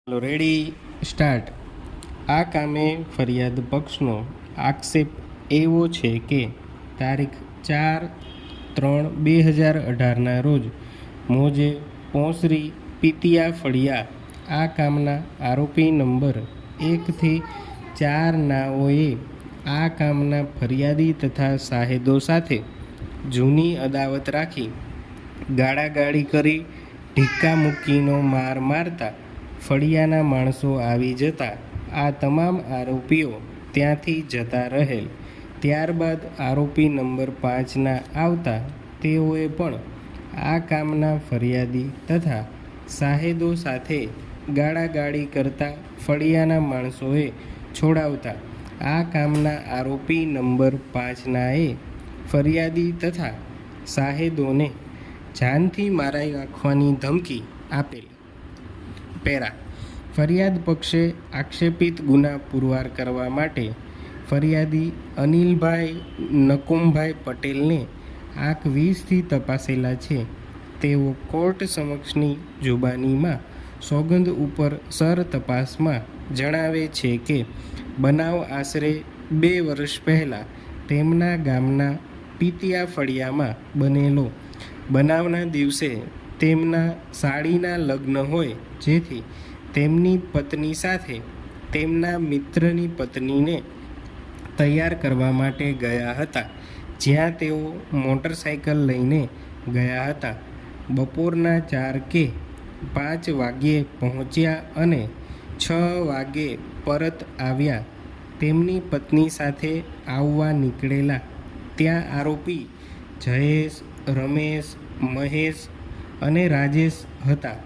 ચાલો ready start. આ કામે ફરિયાદ પક્ષનો આક્ષેપ એવો છે કે તારીખ 4/3/2018ના રોજ મોજે પોંસરી પીતિયા ફળિયા આ કામના આરોપી નંબર 1 થી 4 નાઓએ આ કામના ફરિયાદી તથા સાહેદો સાથે જૂની અદાવત રાખી ગાળાગાળી કરી ઢીક્કા મૂકીનો માર મારતા ફળિયાના માણસો આવી જતા આ તમામ આરોપીઓ ત્યાંથી જતા રહેલ. ત્યારબાદ આરોપી નંબર 5ના આવતા તેઓએ પણ આ કામના ફરિયાદી તથા સાહેદો સાથે ગાળાગાળી કરતા ફળિયાના માણસોએ છોડાવતા આ કામના આરોપી નંબર 5નાએ ફરિયાદી તથા સાહેદોને જાનથી મારી નાખવાની ધમકી આપેલી. પેરા. ફરિયાદ પક્ષે આક્ષેપિત ગુના પુરવાર કરવા માટે ફરિયાદી અનિલભાઈ નકુમભાઈ પટેલને આંખ 20થી તપાસેલા છે. તેઓ કોર્ટ સમક્ષની જુબાનીમાં સોગંદ ઉપર સર તપાસમાં જણાવે છે કે બનાવ આશરે 2 વર્ષ પહેલાં તેમના ગામના પીતિયા ફળિયામાં બનેલો. બનાવના દિવસે તેમના સાળીના લગ્ન હોય જેથી તેમની પત્ની સાથે તેમના મિત્રની પત્નીને તૈયાર કરવા માટે ગયા હતા, જ્યાં તેઓ મોટરસાઇકલ લઈને ગયા હતા. બપોરના 4 કે 5 વાગ્યે પહોંચ્યા અને 6 વાગ્યે પરત આવ્યા. તેમની પત્ની સાથે આવવા નીકળેલા ત્યાં આરોપી જયેશ, રમેશ, મહેશ અને રાજેશ હતા.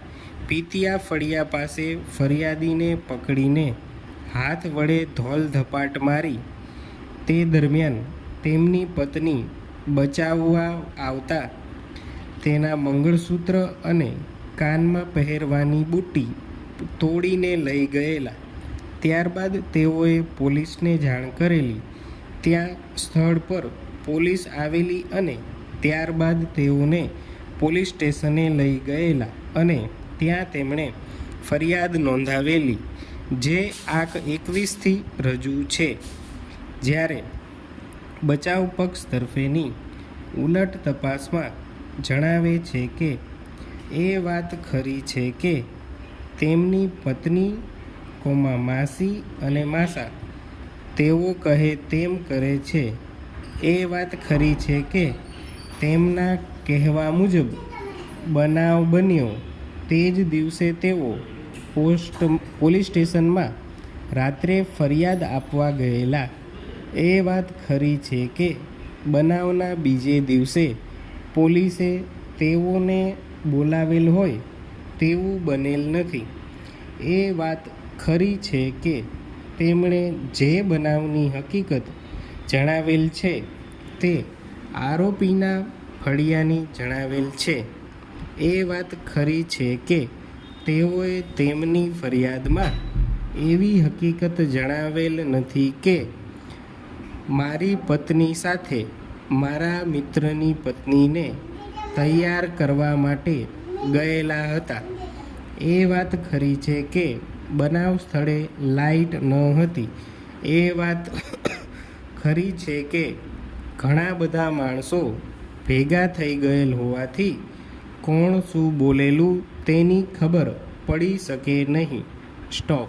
પીતિયા ફળિયા પાસે ફરિયાદીને પકડીને હાથ વડે ધોલ ધપાટ મારી. તે દરમિયાન તેમની પત્ની બચાવવા આવતા તેના મંગળસૂત્ર અને કાનમાં પહેરવાની બુટ્ટી તોડીને લઈ ગયેલા. ત્યારબાદ તેઓએ પોલીસને જાણ કરેલી. ત્યાં સ્થળ પર પોલીસ આવેલી અને ત્યારબાદ તેઓને પોલીસ સ્ટેશને લઈ ગયેલા અને ત્યાં તેમણે ફરિયાદ નોંધાવેલી, જે આંક 21થી રજૂ છે. જ્યારે બચાવ પક્ષ તરફેની ઉલટ તપાસમાં જણાવે છે કે એ વાત ખરી છે કે તેમની પત્ની માસી અને માસા તેઓ કહે તેમ કરે છે. એ વાત ખરી છે કે તેમના કહેવા મુજબ બનાવ બન્યો તે જ દિવસે તેઓ પોલીસ સ્ટેશનમાં રાત્રે ફરિયાદ આપવા ગયેલા. એ વાત ખરી છે કે બનાવના બીજે દિવસે પોલીસે તેઓને બોલાવેલ હોય તેવું બનેલ નથી. એ વાત ખરી છે કે તેમણે જે બનાવની હકીકત જણાવેલ છે તે આરોપીના ફળિયાની જણાવેલ છે. એ વાત ખરી છે કે તેઓએ તેમની ફરિયાદમાં એવી હકીકત જણાવેલ નથી કે મારી પત્ની સાથે મારા મિત્રની પત્નીને તૈયાર કરવા માટે ગયેલા હતા. એ વાત ખરી છે કે બનાવ સ્થળે લાઇટ ન હતી. એ વાત ખરી છે કે ઘણા બધા માણસો ભેગા થઈ ગયેલ હોવાથી કોણ શું બોલેલું તેની ખબર પડી શકે નહીં. સ્ટોપ.